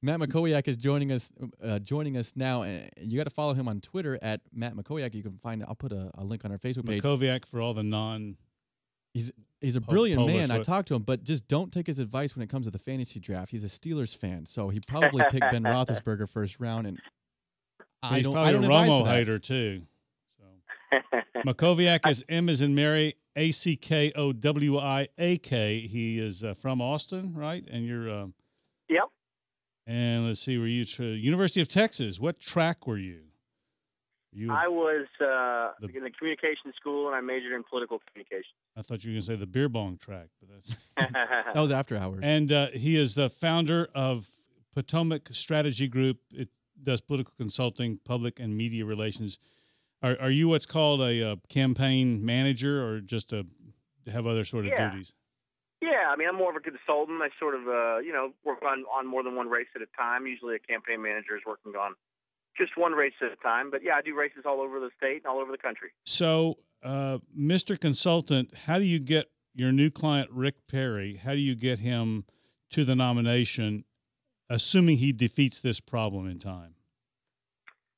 Matt Mackowiak is joining us now. And you got to follow him on Twitter at Matt Mackowiak. You can find. I'll put a link on our Facebook page. Mackowiak for all the non. He's a brilliant Polish, man. I talked to him, but just don't take his advice when it comes to the fantasy draft. He's a Steelers fan, so he probably picked Ben Roethlisberger first round, and He's I probably don't a advise Romo that. hater too. So Mackowiak is M as in Mary, Ackowiak. He is from Austin, right? And you're Yep. And let's see, were you University of Texas? What track were you? I was in the communication school, and I majored in political communication. I thought you were going to say the beer bong track, but that's that was after hours. And he is the founder of Potomac Strategy Group. It does political consulting, public and media relations. Are you what's called a campaign manager, or just have other sort of duties? Yeah, I mean, I'm more of a consultant. I sort of, work on more than one race at a time. Usually a campaign manager is working on just one race at a time. But, yeah, I do races all over the state and all over the country. So, Mr. Consultant, how do you get your new client, Rick Perry, how do you get him to the nomination, assuming he defeats this problem in time?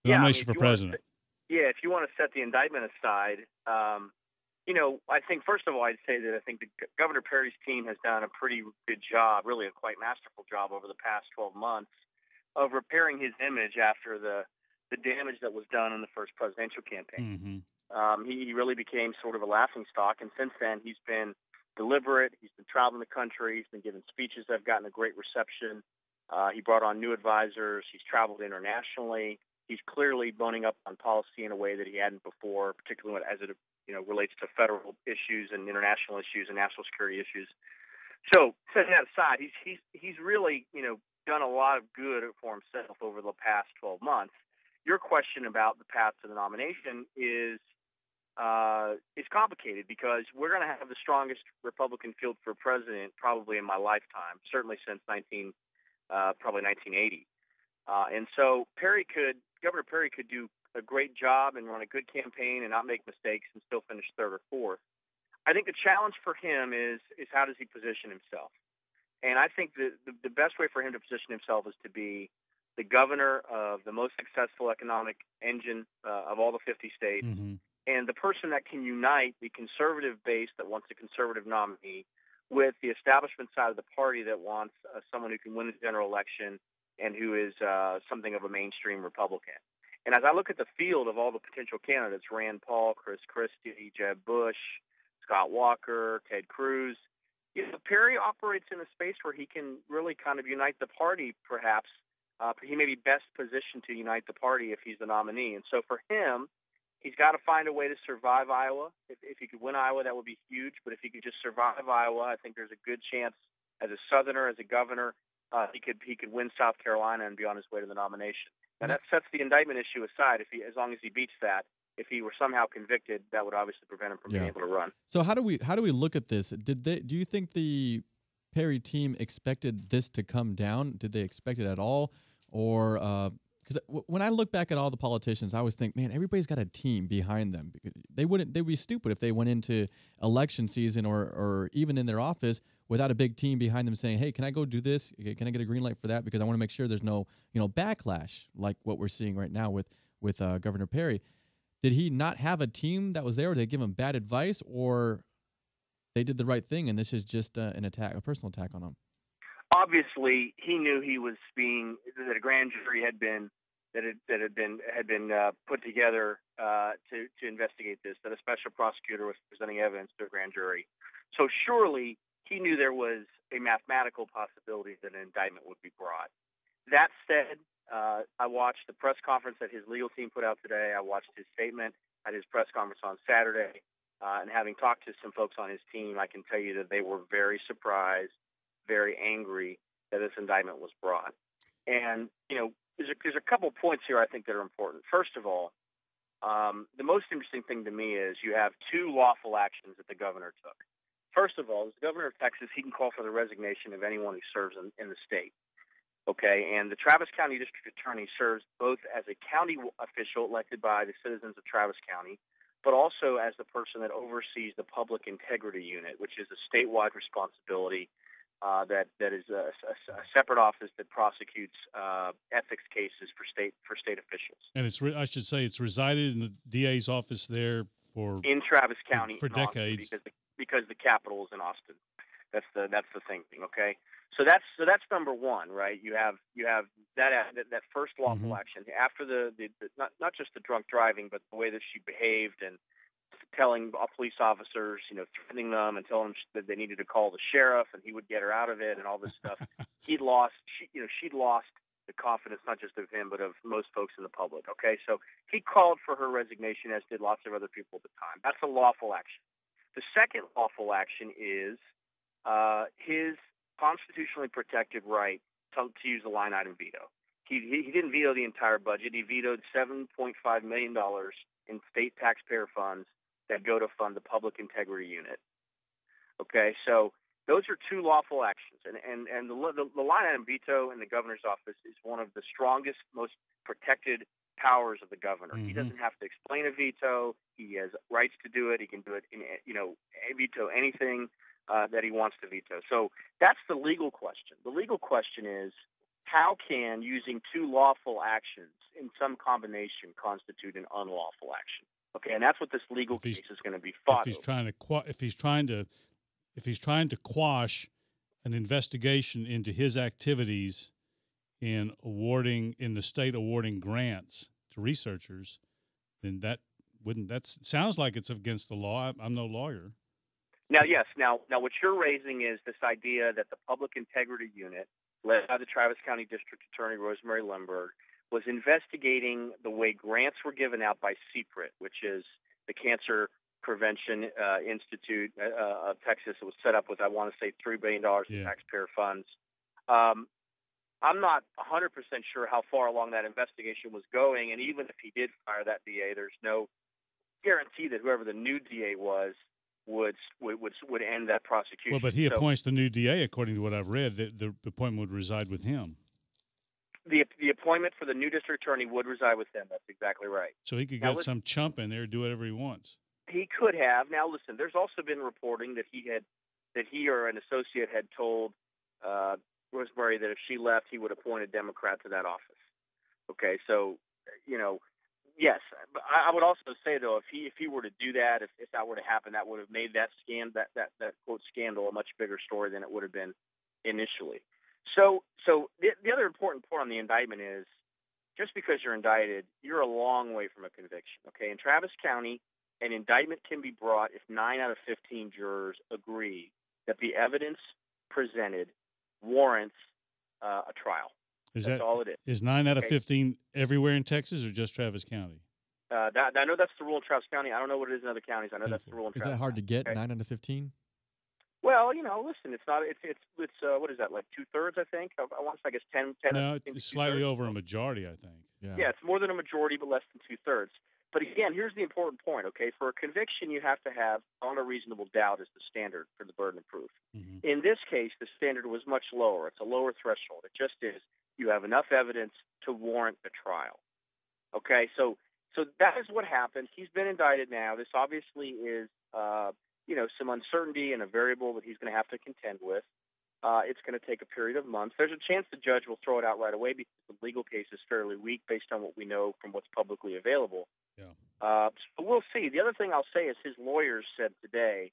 The nomination for president. If you want to set the indictment aside, I think, first of all, I'd say that I think Governor Perry's team has done a pretty good job, really a quite masterful job over the past 12 months of repairing his image after the damage that was done in the first presidential campaign. Mm-hmm. He really became sort of a laughingstock, and since then he's been deliberate. He's been traveling the country. He's been giving speeches that have gotten a great reception. He brought on new advisors. He's traveled internationally. He's clearly boning up on policy in a way that he hadn't before, particularly as it relates to federal issues and international issues and national security issues. So setting that aside, he's really done a lot of good for himself over the past 12 months. Your question about the path to the nomination is complicated because we're going to have the strongest Republican field for president probably in my lifetime, certainly since 1980. And so Governor Perry could do a great job and run a good campaign and not make mistakes and still finish third or fourth. I think the challenge for him is how does he position himself? And I think the best way for him to position himself is to be the governor of the most successful economic engine of all the 50 states, mm-hmm. and the person that can unite the conservative base that wants a conservative nominee with the establishment side of the party that wants someone who can win the general election and who is something of a mainstream Republican. And as I look at the field of all the potential candidates, Rand Paul, Chris Christie, Jeb Bush, Scott Walker, Ted Cruz, Perry operates in a space where he can really kind of unite the party, perhaps. He may be best positioned to unite the party if he's the nominee. And so for him, he's got to find a way to survive Iowa. If he could win Iowa, that would be huge. But if he could just survive Iowa, I think there's a good chance as a Southerner, as a governor, he could win South Carolina and be on his way to the nomination. Now that sets the indictment issue aside. As long as he beats that, if he were somehow convicted, that would obviously prevent him from being able to run. So how do we look at this? Do you think the Perry team expected this to come down? Did they expect it at all, or because when I look back at all the politicians, I always think, man, everybody's got a team behind them. They'd be stupid if they went into election season or even in their office without a big team behind them saying, hey, can I go do this? Can I get a green light for that? Because I want to make sure there's no backlash like what we're seeing right now with Governor Perry. Did he not have a team that was there, or did they give him bad advice, or they did the right thing and this is just a personal attack on him? Obviously, he knew that a grand jury had been put together to investigate this, that a special prosecutor was presenting evidence to a grand jury. So surely he knew there was a mathematical possibility that an indictment would be brought. That said, I watched the press conference that his legal team put out today. I watched his statement at his press conference on Saturday. And having talked to some folks on his team, I can tell you that they were very surprised, very angry that this indictment was brought. And, there's a couple points here I think that are important. First of all, the most interesting thing to me is you have two lawful actions that the governor took. First of all, as the governor of Texas, he can call for the resignation of anyone who serves in the state. Okay, and the Travis County District Attorney serves both as a county official elected by the citizens of Travis County, but also as the person that oversees the Public Integrity Unit, which is a statewide responsibility that is a separate office that prosecutes ethics cases for state officials. And I should say it's resided in the DA's office there in Travis County for decades because the capital is in Austin. That's the thing. Okay, so that's number one, right? You have that first lawful action after the not just the drunk driving, but the way that she behaved and telling police officers, threatening them and telling them that they needed to call the sheriff and he would get her out of it and all this stuff. She'd lost the confidence not just of him but of most folks in the public. Okay, so he called for her resignation, as did lots of other people at the time. That's a lawful action. The second lawful action is his constitutionally protected right to use a line item veto. He didn't veto the entire budget. He vetoed $7.5 million in state taxpayer funds that go to fund the Public Integrity Unit. Okay, so those are two lawful actions, and the line item veto in the governor's office is one of the strongest, most protected powers of the governor. He doesn't have to explain a veto. He has rights to do it. He can do it veto anything that he wants to veto. So that's the legal question. The legal question is, how can using two lawful actions in some combination constitute an unlawful action? Okay, and that's what this legal case is going to be fought. If he's trying to quash an investigation into his activities in the state awarding grants to researchers, then that sounds like it's against the law. I'm no lawyer. Now, yes. Now, what you're raising is this idea that the Public Integrity Unit, led by the Travis County District Attorney Rosemary Lemberg, was investigating the way grants were given out by CPRIT, which is the Cancer Prevention Institute of Texas. It was set up with, I want to say, $3 billion in taxpayer funds. I'm not 100% sure how far along that investigation was going, and even if he did fire that DA, there's no guarantee that whoever the new DA was would end that prosecution. Well, but he appoints the new DA, according to what I've read. The appointment would reside with him. The appointment for the new district attorney would reside with him. That's exactly right. So he could get some chump in there and do whatever he wants. He could have. Now, listen, there's also been reporting that he or an associate had told Rosemary that if she left, he would appoint a Democrat to that office. Okay, so yes, but I would also say though, if he were to do that, if that were to happen, that would have made that quote scandal a much bigger story than it would have been initially. So the other important point on the indictment is, just because you're indicted, you're a long way from a conviction. Okay, in Travis County, an indictment can be brought if 9 out of 15 jurors agree that the evidence presented warrants a trial. That's all it is. Is 9 out of 15 everywhere in Texas or just Travis County? I know that's the rule in Travis County. I don't know what it is in other counties. I know that's the rule in Travis County. Is that hard to get, 9 out of 15? Well, listen, it's not. It's what is that, like 2/3? I think. I want to say, I guess 10. No, it's slightly over a majority, I think. Yeah, it's more than a majority, but less than 2/3. But again, here's the important point. Okay, for a conviction, you have to have on a reasonable doubt as the standard for the burden of proof. In this case, the standard was much lower. It's a lower threshold. It just is. You have enough evidence to warrant a trial. Okay, so that is what happened. He's been indicted now. This obviously is, some uncertainty and a variable that he's going to have to contend with. It's going to take a period of months. There's a chance the judge will throw it out right away because the legal case is fairly weak based on what we know from what's publicly available. Yeah. So we'll see. The other thing I'll say is his lawyers said today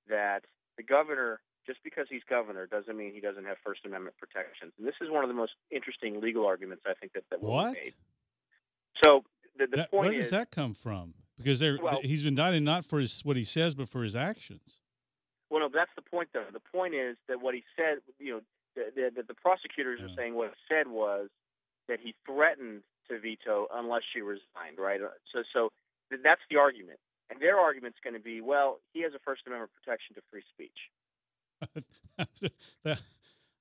that the governor, just because he's governor, doesn't mean he doesn't have First Amendment protections. And this is one of the most interesting legal arguments I think that will be made. So the point is, where does that come from? Because he's indicted not for what he says, but for his actions. Well, no, that's the point, though. The point is that what he said, that the prosecutors are saying what he said was that he threatened to veto unless she resigned, right? So that's the argument. And their argument's going to be, well, he has a First Amendment protection to free speech.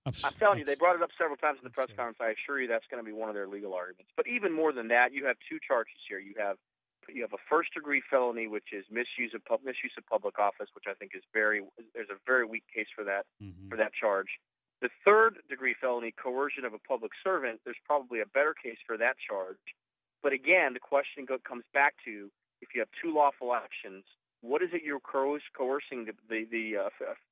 I'm telling you, they brought it up several times in the press conference. I assure you that's going to be one of their legal arguments. But even more than that, you have two charges here. You have a first-degree felony, which is misuse of public office, which I think is there's a very weak case for that charge. The third-degree felony, coercion of a public servant, there's probably a better case for that charge. But again, the question comes back to, if you have two lawful actions, what is it you're coercing the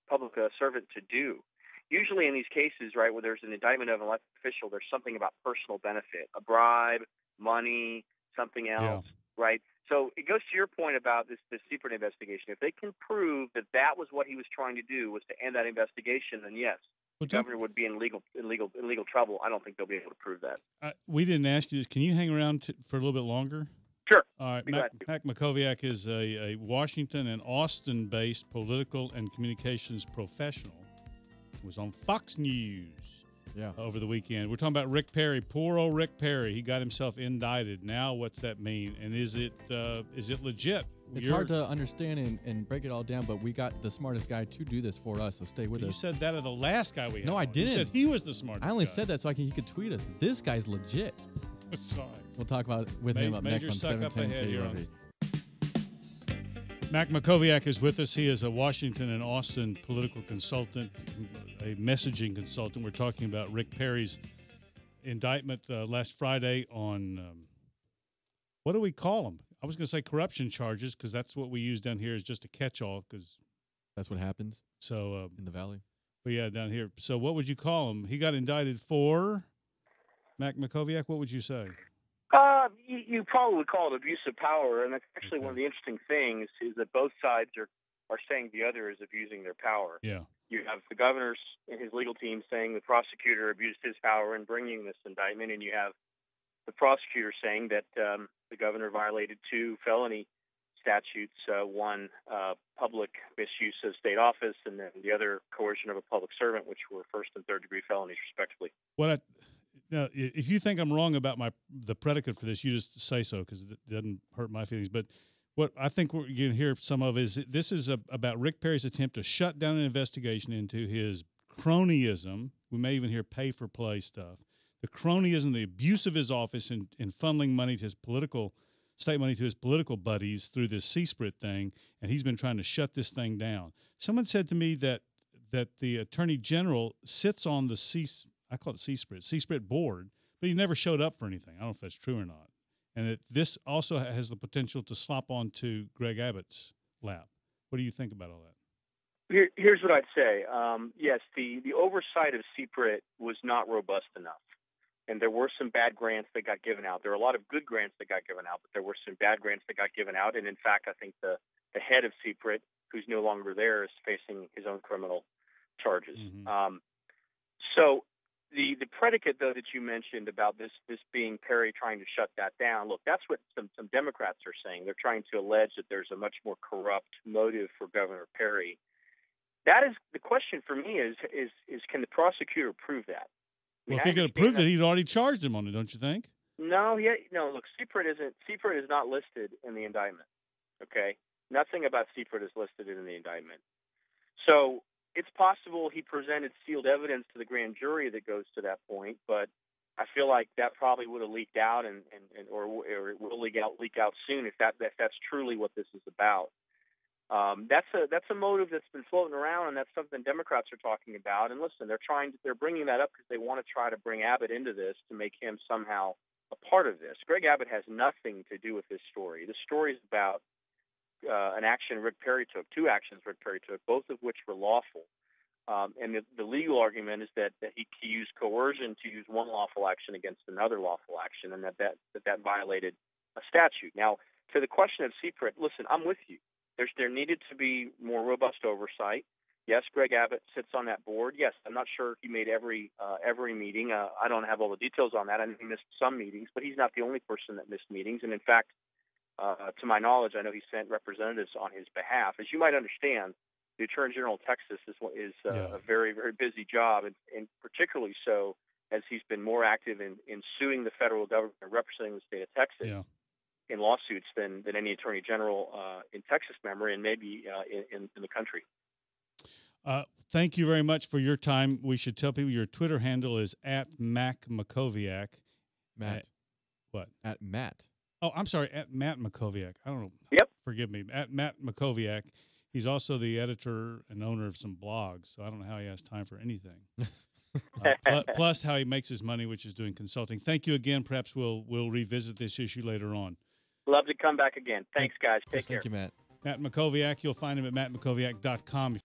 public servant to do? usually in these cases, right, where there's an indictment of an elected official, there's something about personal benefit, a bribe, money, something else, right? So it goes to your point about this secret investigation. If they can prove that that was what he was trying to do, was to end that investigation, then yes, the governor would be in legal trouble. I don't think they'll be able to prove that. We didn't ask you this. Can you hang around for a little bit longer? Sure. All right. Mac Mackowiak is a Washington and Austin-based political and communications professional. He was on Fox News over the weekend. We're talking about Rick Perry. Poor old Rick Perry. He got himself indicted. Now what's that mean? And is it legit? It's hard to understand and break it all down, but we got the smartest guy to do this for us, so stay with us. You said that of the last guy we had. No, I didn't. You said he was the smartest guy. I only said that so he could tweet us. This guy's legit. Sorry. We'll talk about it with him up next on 710 KURV. Mac Mackowiak is with us. He is a Washington and Austin political consultant, a messaging consultant. We're talking about Rick Perry's indictment last Friday on, what do we call them? I was going to say corruption charges because that's what we use down here is just a catch-all because that's what happens in the Valley. Well, yeah, down here. So what would you call him? He got indicted for, Mac Mackowiak, what would you say? You probably would call it abuse of power, and that's actually one of the interesting things is that both sides are saying the other is abusing their power. Yeah. You have the governor and his legal team saying the prosecutor abused his power in bringing this indictment, and you have the prosecutor saying that the governor violated 2 felony statutes, one public misuse of state office, and then the other coercion of a public servant, which were first and third degree felonies, respectively. Now, if you think I'm wrong about the predicate for this, you just say so because it doesn't hurt my feelings. But what I think we're going to hear some of is this is about Rick Perry's attempt to shut down an investigation into his cronyism. We may even hear pay-for-play stuff. The cronyism, the abuse of his office in funneling money to his state money to his political buddies through this CSPRIT thing, and he's been trying to shut this thing down. Someone said to me that the Attorney General sits on the I call it CSPRIT board, but he never showed up for anything. I don't know if that's true or not. And that this also has the potential to slop onto Greg Abbott's lap. What do you think about all that? Here's what I'd say. Yes, the oversight of CSPRIT was not robust enough. And there were some bad grants that got given out. There were a lot of good grants that got given out, but there were some bad grants that got given out. And in fact, I think the head of CSPRIT, who's no longer there, is facing his own criminal charges. Mm-hmm. So the predicate, though, that you mentioned about this being Perry trying to shut that down, look, that's what some Democrats are saying. They're trying to allege that there's a much more corrupt motive for Governor Perry. That is the question for me is can the prosecutor prove that? Well, if he could have proved it, he'd already charged him on it, don't you think? No, look, CSPRIT is not listed in the indictment. Okay? Nothing about CSPRIT is listed in the indictment. So it's possible he presented sealed evidence to the grand jury that goes to that point, but I feel like that probably would have leaked out or it will leak out soon if that's truly what this is about. That's a motive that's been floating around, and that's something Democrats are talking about. And listen, they're bringing that up because they want to try to bring Abbott into this to make him somehow a part of this. Greg Abbott has nothing to do with this story. The story is about an action Rick Perry took, 2 actions Rick Perry took, both of which were lawful. And the legal argument is that he used coercion to use one lawful action against another lawful action, and that violated a statute. Now, to the question of CSPRIT, listen, I'm with you. There needed to be more robust oversight. Yes, Greg Abbott sits on that board. Yes, I'm not sure he made every meeting. I don't have all the details on that. I know he missed some meetings, but he's not the only person that missed meetings. And in fact, to my knowledge, I know he sent representatives on his behalf. As you might understand, the Attorney General of Texas is a very, very busy job, and particularly so as he's been more active in suing the federal government and representing the state of Texas in lawsuits than any Attorney General in Texas memory and maybe in the country. Thank you very much for your time. We should tell people your Twitter handle is @MacMackowiak. Matt. What? @Matt. Oh, I'm sorry, @Matt Mackowiak. I don't know. Yep. Forgive me. @Matt Mackowiak. He's also the editor and owner of some blogs, so I don't know how he has time for anything. Plus how he makes his money, which is doing consulting. Thank you again. Perhaps we'll revisit this issue later on. Love to come back again. Thanks, guys. Take care. Thank you, Matt. Matt Mackowiak. You'll find him at mattmackowiak.com.